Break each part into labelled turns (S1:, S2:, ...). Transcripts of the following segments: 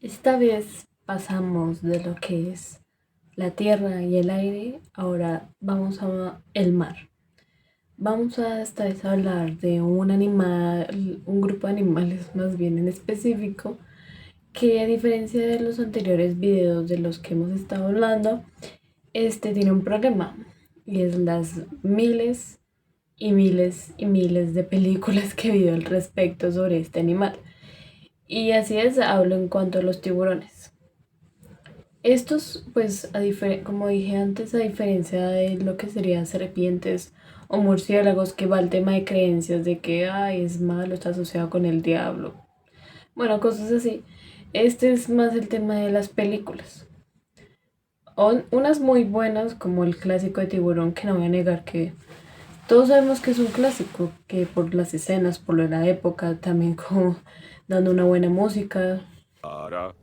S1: Esta vez pasamos de lo que es la tierra y el aire, ahora vamos a el mar. Vamos a esta vez a hablar de un animal, un grupo de animales más bien en específico, que a diferencia de los anteriores videos de los que hemos estado hablando, este tiene un problema y es las miles y miles y miles de películas que he visto al respecto sobre este animal. Y así es, hablo en cuanto a los tiburones. Estos, pues, como dije antes, a diferencia de lo que serían serpientes o murciélagos, que va el tema de creencias de que ay, es malo, está asociado con el diablo. Bueno, cosas así. Este es más el tema de las películas. Unas muy buenas, como el clásico de Tiburón, que no voy a negar que todos sabemos que es un clásico, que por las escenas, por lo de la época, también como dando una buena música.
S2: Tara,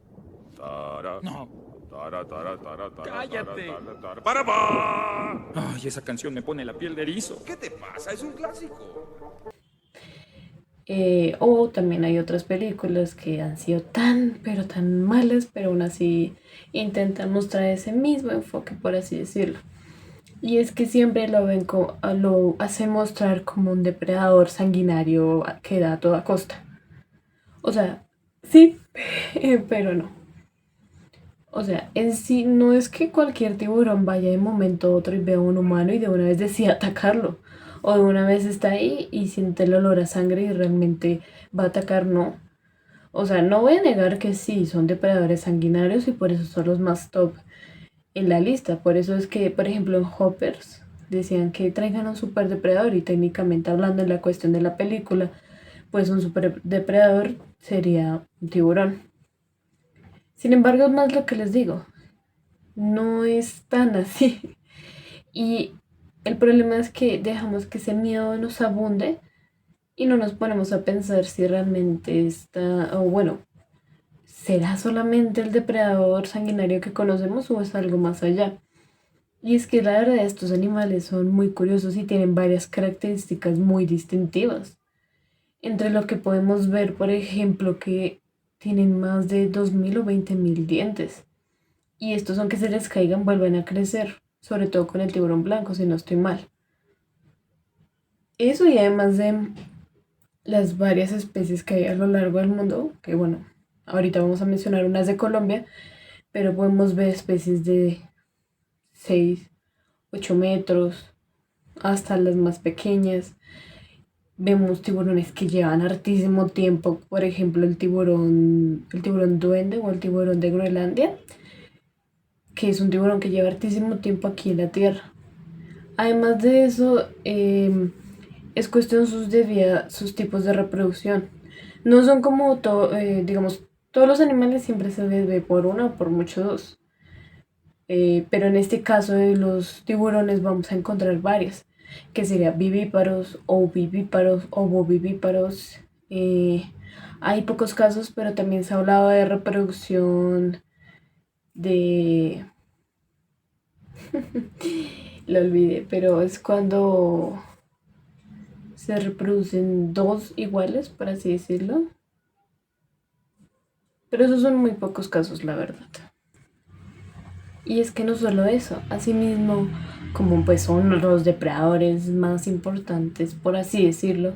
S2: tara,
S3: No.
S2: tara, tara, tara, tara,
S3: ¡Cállate!
S2: tara, tara, para, pa.
S3: Ay, esa canción me pone la piel de erizo.
S2: ¿Qué te pasa? Es un clásico.
S1: O también hay otras películas que han sido tan, pero tan malas, pero aún así intentan mostrar ese mismo enfoque, por así decirlo. Y es que siempre lo hace mostrar como un depredador sanguinario que da a toda costa. O sea, sí, pero no. O sea, en sí no es que cualquier tiburón vaya de momento a otro y vea a un humano y de una vez decida atacarlo. O de una vez está ahí y siente el olor a sangre y realmente va a atacar, no. O sea, no voy a negar que sí, son depredadores sanguinarios y por eso son los más top en la lista. Por eso es que, por ejemplo, en Hoppers decían que traigan un super depredador y técnicamente hablando en la cuestión de la película, pues un super depredador sería un tiburón. Sin embargo, es más lo que les digo, no es tan así. Y el problema es que dejamos que ese miedo nos abunde y no nos ponemos a pensar si realmente está, o bueno, ¿será solamente el depredador sanguinario que conocemos o es algo más allá? Y es que la verdad estos animales son muy curiosos y tienen varias características muy distintivas. Entre lo que podemos ver, por ejemplo, que tienen más de 2000 o 20.000 dientes. Y estos, aunque se les caigan, vuelven a crecer. Sobre todo con el tiburón blanco, si no estoy mal. Eso y además de las varias especies que hay a lo largo del mundo, que bueno, ahorita vamos a mencionar unas de Colombia, pero podemos ver especies de 6 8 metros, hasta las más pequeñas. Vemos tiburones que llevan hartísimo tiempo, por ejemplo el tiburón duende o el tiburón de Groenlandia, que es un tiburón que lleva hartísimo tiempo aquí en la Tierra. Además de eso, es cuestión sus tipos de reproducción. No son como, digamos, todos los animales siempre se ve por una o por mucho dos. Pero en este caso de los tiburones vamos a encontrar varias, que serían vivíparos, ovivíparos, ovovivíparos. Hay pocos casos, pero también se ha hablado de reproducción de... Lo olvidé, pero es cuando se reproducen dos iguales, por así decirlo. Pero esos son muy pocos casos, la verdad. Y es que no solo eso, asimismo, como pues son los depredadores más importantes, por así decirlo,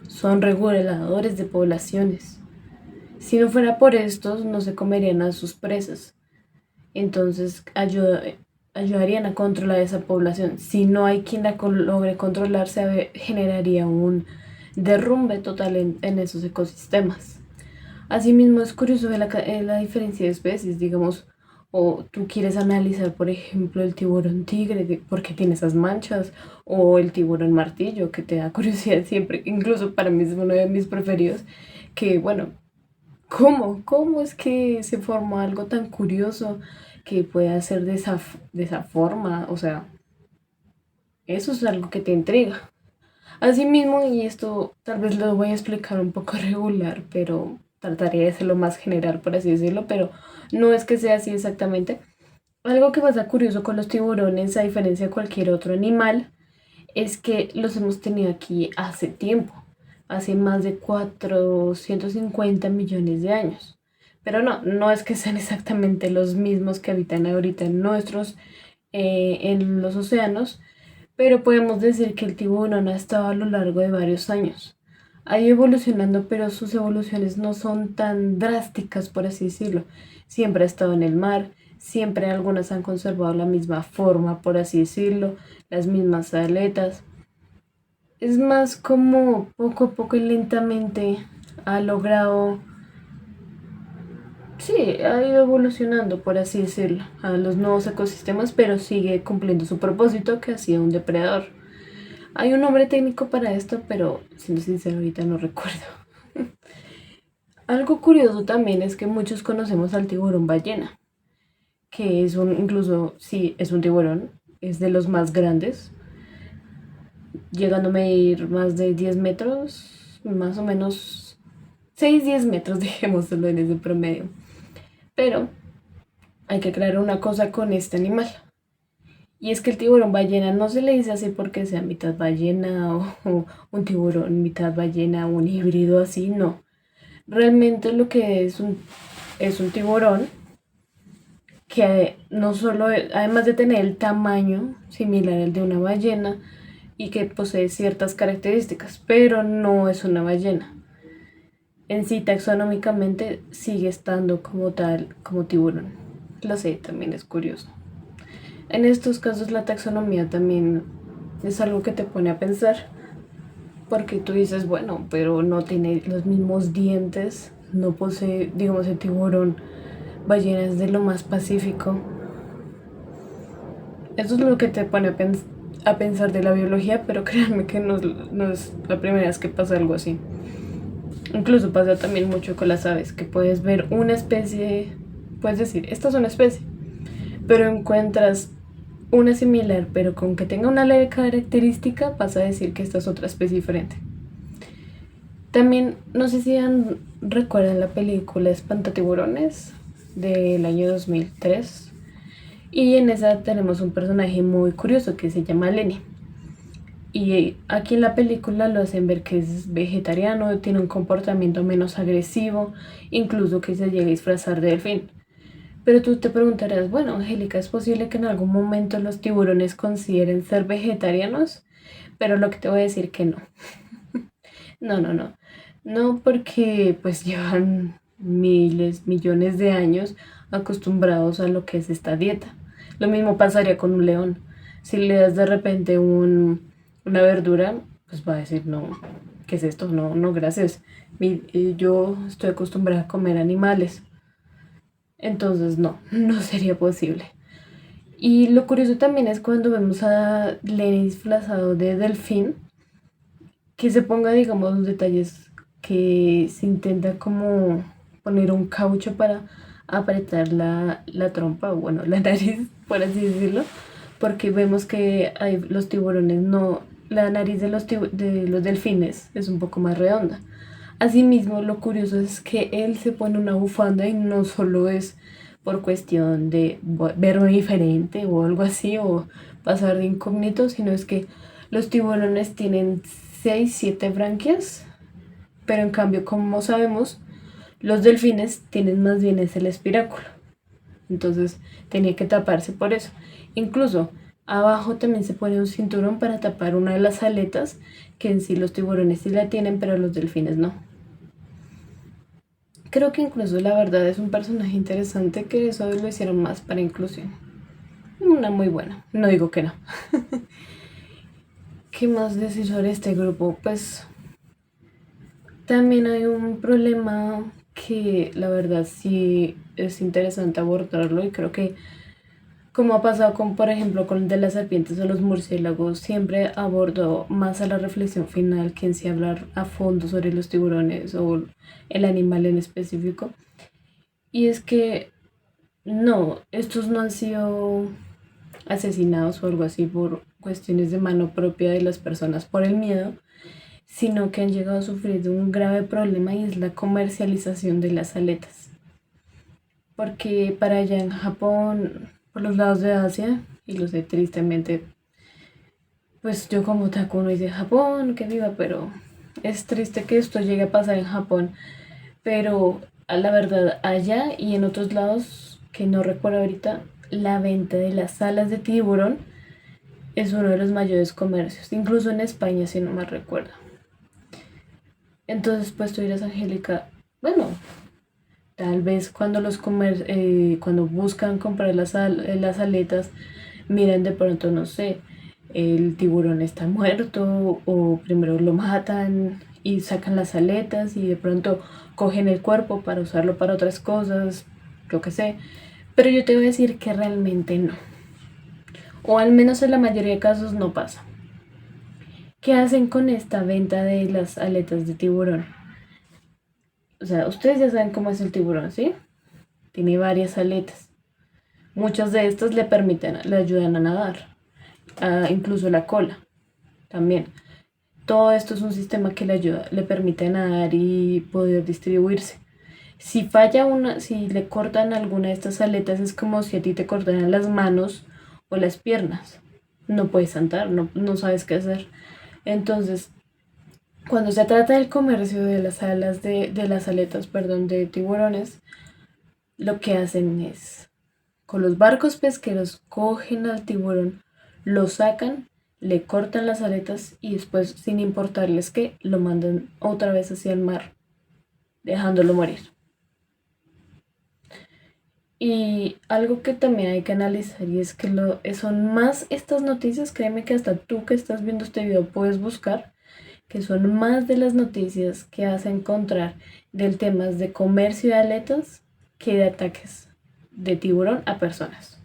S1: son reguladores de poblaciones. Si no fuera por estos, no se comerían a sus presas. Entonces ayudarían a controlar esa población. Si no hay quien logre controlar, generaría un derrumbe total en esos ecosistemas. Asimismo, es curioso ver la diferencia de especies, digamos, o tú quieres analizar, por ejemplo, el tiburón tigre, por qué tiene esas manchas, o el tiburón martillo, que te da curiosidad siempre, incluso para mí es uno de mis preferidos, que bueno, ¿cómo es que se forma algo tan curioso que puede hacer de esa forma? O sea, eso es algo que te intriga. Asimismo, y esto tal vez lo voy a explicar un poco regular, pero trataré de ser lo más general, por así decirlo, pero no es que sea así exactamente. Algo que pasa curioso con los tiburones, a diferencia de cualquier otro animal, es que los hemos tenido aquí hace tiempo, hace más de 450 millones de años. Pero no, no es que sean exactamente los mismos que habitan ahorita en los océanos, pero podemos decir que el tiburón ha estado a lo largo de varios años. Ha ido evolucionando, pero sus evoluciones no son tan drásticas, por así decirlo. Siempre ha estado en el mar, siempre algunas han conservado la misma forma, por así decirlo, las mismas aletas. Es más como poco a poco y lentamente ha logrado, sí, ha ido evolucionando, por así decirlo, a los nuevos ecosistemas, pero sigue cumpliendo su propósito que ha sido un depredador. Hay un nombre técnico para esto, pero siendo sincero ahorita no recuerdo. Algo curioso también es que muchos conocemos al tiburón ballena, que es un, incluso sí, es un tiburón, es de los más grandes, llegando a medir más de 10 metros, más o menos 6 10 metros, dejémoslo en ese promedio. Pero hay que aclarar una cosa con este animal. Y es que el tiburón ballena no se le dice así porque sea mitad ballena o un tiburón mitad ballena, un híbrido así, no. Realmente lo que es un tiburón que no solo, además de tener el tamaño similar al de una ballena y que posee ciertas características, pero no es una ballena. En sí, taxonómicamente sigue estando como tal, como tiburón. Lo sé, también es curioso. En estos casos la taxonomía también es algo que te pone a pensar, porque tú dices, bueno, pero no tiene los mismos dientes, no posee, digamos, el tiburón ballena es de lo más pacífico. Eso es lo que te pone a pensar de la biología, pero créanme que no es la primera vez que pasa algo así. Incluso pasa también mucho con las aves, que puedes ver una especie, puedes decir, esta es una especie, pero encuentras una similar, pero con que tenga una leve característica, vas a decir que esta es otra especie diferente. También, no sé si recuerdan la película Espantatiburones del año 2003. Y en esa tenemos un personaje muy curioso que se llama Lenny. Y aquí en la película lo hacen ver que es vegetariano, tiene un comportamiento menos agresivo, incluso que se llega a disfrazar de delfín. Pero tú te preguntarás, bueno, Angélica, ¿es posible que en algún momento los tiburones consideren ser vegetarianos? Pero lo que te voy a decir que no. No, no, no. No porque pues llevan miles, millones de años acostumbrados a lo que es esta dieta. Lo mismo pasaría con un león. Si le das de repente una verdura, pues va a decir, no, ¿qué es esto? No, no, gracias. Yo estoy acostumbrada a comer animales. Entonces, no, no sería posible. Y lo curioso también es cuando vemos a Lenny disfrazado de delfín, que se ponga, digamos, los detalles que se intenta como poner un caucho para apretar la trompa, o bueno, la nariz, por así decirlo, porque vemos que los tiburones no, la nariz de de los delfines es un poco más redonda. Asimismo, lo curioso es que él se pone una bufanda y no solo es por cuestión de verme diferente o algo así, o pasar de incógnito, sino es que los tiburones tienen 6 7 branquias, pero en cambio, como sabemos, los delfines tienen más bien es el espiráculo. Entonces tenía que taparse por eso. Incluso abajo también se pone un cinturón para tapar una de las aletas, que en sí los tiburones sí la tienen, pero los delfines no. Creo que incluso la verdad es un personaje interesante que eso lo hicieron más para inclusión. Una muy buena, no digo que no. ¿Qué más decir sobre este grupo? Pues también hay un problema que la verdad sí es interesante abordarlo y creo que como ha pasado con, por ejemplo, con el de las serpientes o los murciélagos, siempre abordo más a la reflexión final que en sí hablar a fondo sobre los tiburones o el animal en específico. Y es que no, estos no han sido asesinados o algo así por cuestiones de mano propia de las personas por el miedo, sino que han llegado a sufrir de un grave problema y es la comercialización de las aletas. Porque para allá en Japón, por los lados de Asia, y lo sé tristemente, pues yo como otaku no hice Japón, que viva, pero es triste que esto llegue a pasar en Japón. Pero A la verdad, allá y en otros lados, que no recuerdo ahorita, la venta de las alas de tiburón es uno de los mayores comercios, incluso en España, si no me recuerdo. Entonces, pues tú dirás, Angélica, bueno, tal vez cuando cuando buscan comprar las aletas, miren de pronto, no sé, el tiburón está muerto o primero lo matan y sacan las aletas y de pronto cogen el cuerpo para usarlo para otras cosas, yo qué sé. Pero yo te voy a decir que realmente no. O al menos en la mayoría de casos no pasa. ¿Qué hacen con esta venta de las aletas de tiburón? O sea, ustedes ya saben cómo es el tiburón, ¿sí? Tiene varias aletas. Muchas de estas le ayudan a nadar, incluso la cola también. Todo esto es un sistema que le ayuda, le permite nadar y poder distribuirse. Si falla una, si le cortan alguna de estas aletas, es como si a ti te cortaran las manos o las piernas. No puedes andar, no sabes qué hacer. Entonces, cuando se trata del comercio de las de las aletas, perdón, de tiburones, lo que hacen es, con los barcos pesqueros, cogen al tiburón, lo sacan, le cortan las aletas y después, sin importarles qué, lo mandan otra vez hacia el mar, dejándolo morir. Y algo que también hay que analizar y es que son más estas noticias, créeme que hasta tú que estás viendo este video puedes buscar, que son más de las noticias que vas a encontrar del temas de comercio de aletas que de ataques de tiburón a personas.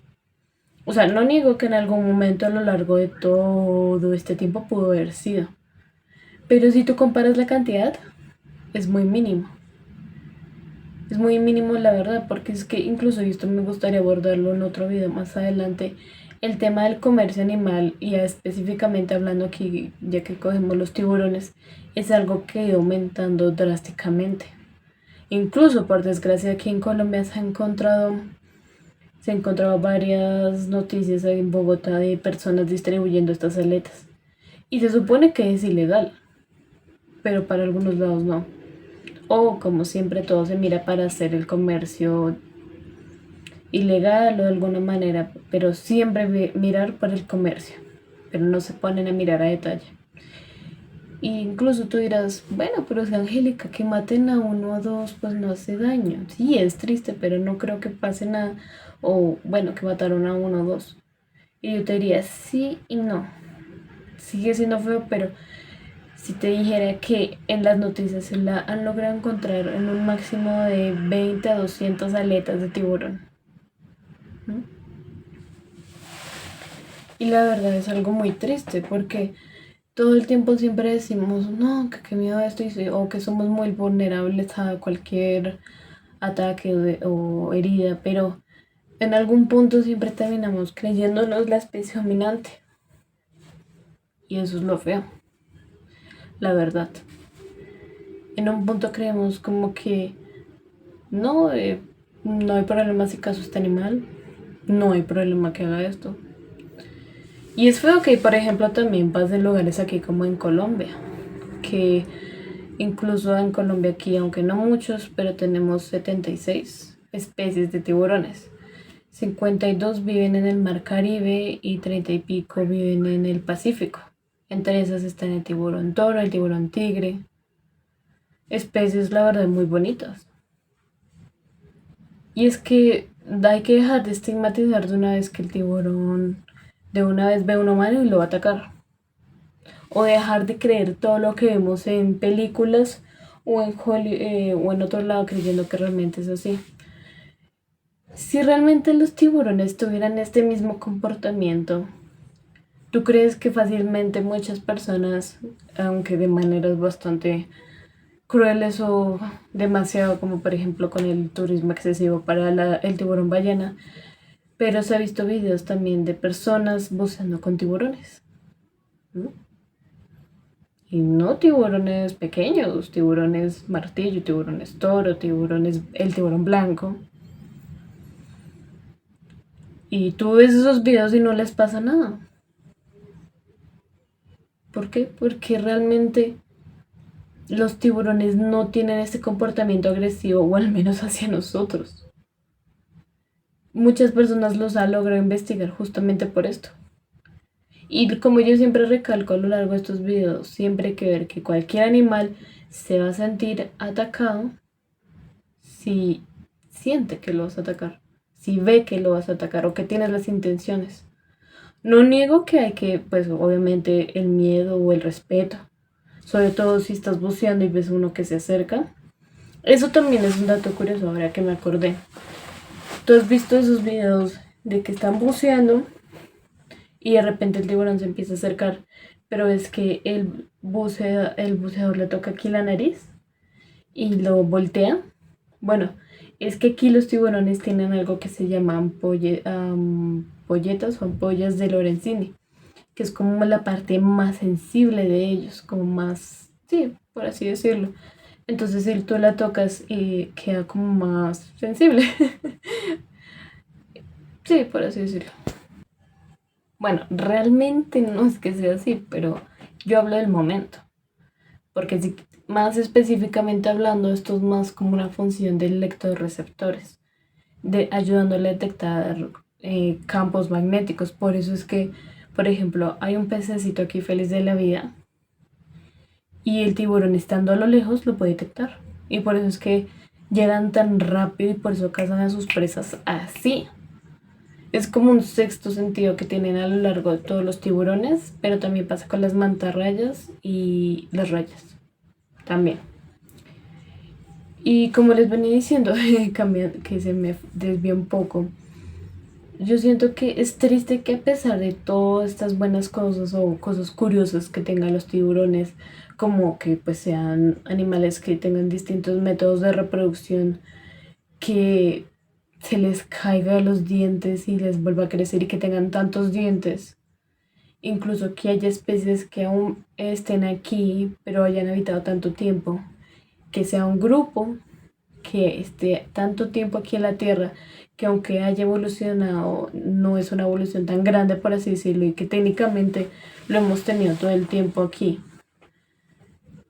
S1: O sea, no niego que en algún momento a lo largo de todo este tiempo pudo haber sido, pero si tú comparas la cantidad, es muy mínimo. Es muy mínimo la verdad, porque es que incluso y esto me gustaría abordarlo en otro video más adelante, el tema del comercio animal y ya específicamente hablando aquí, ya que cogemos los tiburones, es algo que ha ido aumentando drásticamente. Incluso por desgracia aquí en Colombia se han encontrado varias noticias en Bogotá de personas distribuyendo estas aletas. Y se supone que es ilegal, pero para algunos lados no. O como siempre todo se mira para hacer el comercio ilegal o de alguna manera, pero siempre mirar para el comercio, pero no se ponen a mirar a detalle. E incluso tú dirás, bueno, pero es Angélica, que maten a uno o dos, pues no hace daño. Sí, es triste, pero no creo que pase nada. O bueno, que mataron a uno o dos. Y yo te diría, sí y no. Sigue siendo feo, pero si te dijera que en las noticias se la han logrado encontrar en un máximo de 20 a 200 aletas de tiburón. ¿Mm? Y la verdad es algo muy triste porque todo el tiempo siempre decimos, no, que qué miedo esto, o que somos muy vulnerables a cualquier ataque o herida, pero en algún punto siempre terminamos creyéndonos la especie dominante. Y eso es lo feo, la verdad. En un punto creemos como que no, no hay problema si caso este animal, no hay problema que haga esto. Y es feo que, por ejemplo, también pasa en lugares aquí como en Colombia, que incluso en Colombia aquí, aunque no muchos, pero tenemos 76 especies de tiburones. 52 viven en el mar Caribe y 30 y pico viven en el Pacífico. Entre esas están el tiburón toro, el tiburón tigre. Especies, la verdad, muy bonitas. Y es que hay que dejar de estigmatizar de una vez que el tiburón de una vez ve a un humano y lo va a atacar. O dejar de creer todo lo que vemos en películas o o en otro lado creyendo que realmente es así. Si realmente los tiburones tuvieran este mismo comportamiento, ¿tú crees que fácilmente muchas personas, aunque de maneras bastante crueles o demasiado, como por ejemplo con el turismo excesivo para el tiburón ballena, pero se ha visto videos también de personas buceando con tiburones, ¿no? Y no tiburones pequeños, tiburones martillo, tiburones toro, el tiburón blanco. Y tú ves esos videos y no les pasa nada. ¿Por qué? Porque realmente los tiburones no tienen ese comportamiento agresivo, o al menos hacia nosotros. Muchas personas los han logrado investigar justamente por esto. Y como yo siempre recalco a lo largo de estos videos, siempre hay que ver que cualquier animal se va a sentir atacado si siente que lo vas a atacar, si ve que lo vas a atacar o que tienes las intenciones. No niego que hay que, pues obviamente el miedo o el respeto, sobre todo si estás buceando y ves uno que se acerca. Eso también es un dato curioso ahora que me acordé. ¿Tú has visto esos videos de que están buceando y de repente el tiburón se empieza a acercar, pero es que el buceador le toca aquí la nariz y lo voltea? Bueno, es que aquí los tiburones tienen algo que se llama polletas o ampollas de Lorenzini, que es como la parte más sensible de ellos, como más, sí, por así decirlo. Entonces, si tú la tocas, queda como más sensible. Sí, por así decirlo. Bueno, realmente no es que sea así, pero yo hablo del momento. Porque si, más específicamente hablando, esto es más como una función del lectorreceptores, de ayudándole a detectar campos magnéticos. Por eso es que, por ejemplo, hay un pececito aquí feliz de la vida y el tiburón estando a lo lejos lo puede detectar. Y por eso es que llegan tan rápido y por eso cazan a sus presas así. Es como un sexto sentido que tienen a lo largo de todos los tiburones, pero también pasa con las mantarrayas y las rayas también. Y como les venía diciendo, que se me desvió un poco, yo siento que es triste que a pesar de todas estas buenas cosas o cosas curiosas que tengan los tiburones, como que pues sean animales que tengan distintos métodos de reproducción, que se les caiga los dientes y les vuelva a crecer y que tengan tantos dientes, incluso que haya especies que aún estén aquí pero hayan habitado tanto tiempo, que sea un grupo que esté tanto tiempo aquí en la Tierra, que aunque haya evolucionado, no es una evolución tan grande, por así decirlo, y que técnicamente lo hemos tenido todo el tiempo aquí.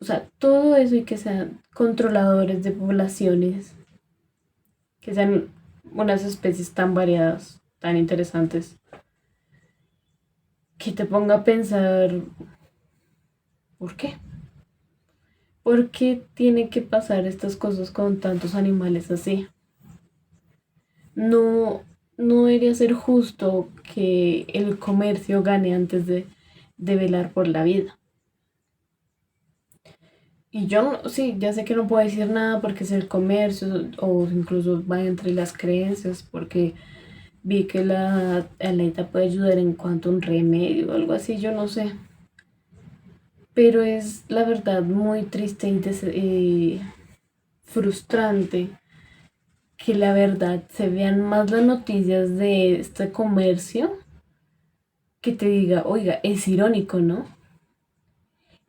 S1: O sea, todo eso y que sean controladores de poblaciones, que sean unas especies tan variadas, tan interesantes, que te ponga a pensar, ¿por qué? ¿Por qué tienen que pasar estas cosas con tantos animales así? No, no debería ser justo que el comercio gane antes de velar por la vida. Y yo, sí, ya sé que no puedo decir nada porque es el comercio o incluso va entre las creencias, porque vi que la aleta puede ayudar en cuanto a un remedio o algo así, yo no sé. Pero es la verdad muy triste y frustrante que la verdad se vean más las noticias de este comercio que te diga, oiga, es irónico, ¿no?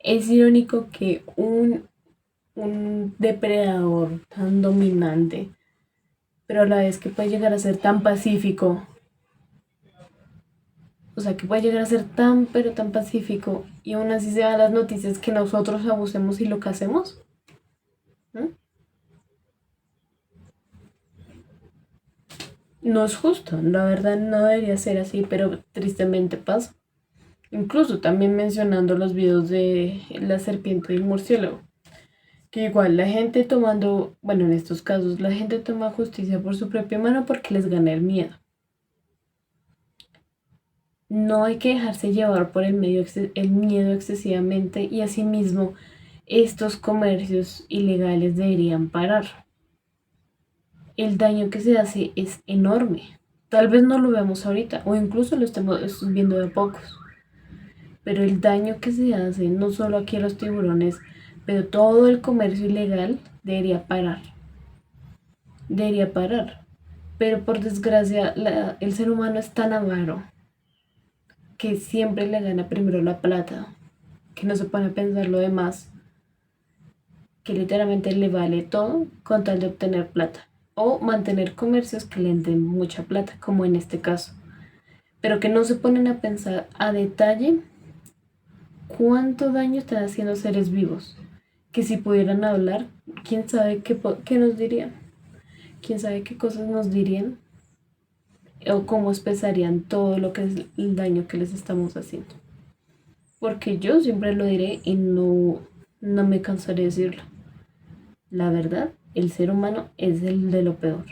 S1: Es irónico que un depredador tan dominante, pero a la vez que puede llegar a ser tan pacífico, o sea, que puede llegar a ser tan, pero tan pacífico, y aún así se van las noticias que nosotros abusemos y lo que hacemos. ¿No? No es justo, la verdad no debería ser así, pero tristemente pasa. Incluso también mencionando los videos de la serpiente y el murciélago, que igual la gente tomando, bueno, en estos casos, la gente toma justicia por su propia mano porque les gana el miedo. No hay que dejarse llevar por el miedo excesivamente y asimismo estos comercios ilegales deberían parar. El daño que se hace es enorme. Tal vez no lo veamos ahorita o incluso lo estemos viendo de a pocos. Pero el daño que se hace no solo aquí a los tiburones, pero todo el comercio ilegal debería parar. Debería parar. Pero por desgracia el ser humano es tan avaro que siempre le gana primero la plata, que no se pone a pensar lo demás, que literalmente le vale todo con tal de obtener plata o mantener comercios que le den mucha plata, como en este caso, pero que no se ponen a pensar a detalle cuánto daño están haciendo seres vivos, que si pudieran hablar, quién sabe qué nos dirían, quién sabe qué cosas nos dirían o cómo expresarían todo lo que es el daño que les estamos haciendo. Porque yo siempre lo diré y no me cansaré de decirlo. La verdad, el ser humano es el de lo peor.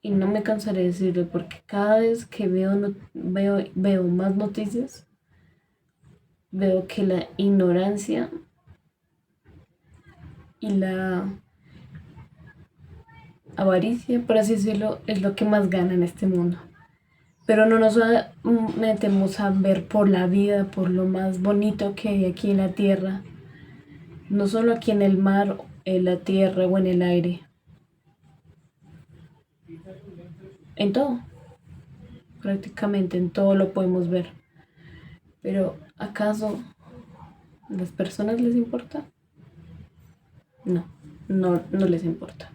S1: Y no me cansaré de decirlo porque cada vez que veo más noticias, veo que la ignorancia y la avaricia, por así decirlo, es lo que más gana en este mundo. Pero no nos metemos a ver por la vida, por lo más bonito que hay aquí en la tierra, no solo aquí en el mar, en la tierra o en el aire, en todo, prácticamente en todo lo podemos ver. Pero ¿acaso a las personas les importa? No, no les importa.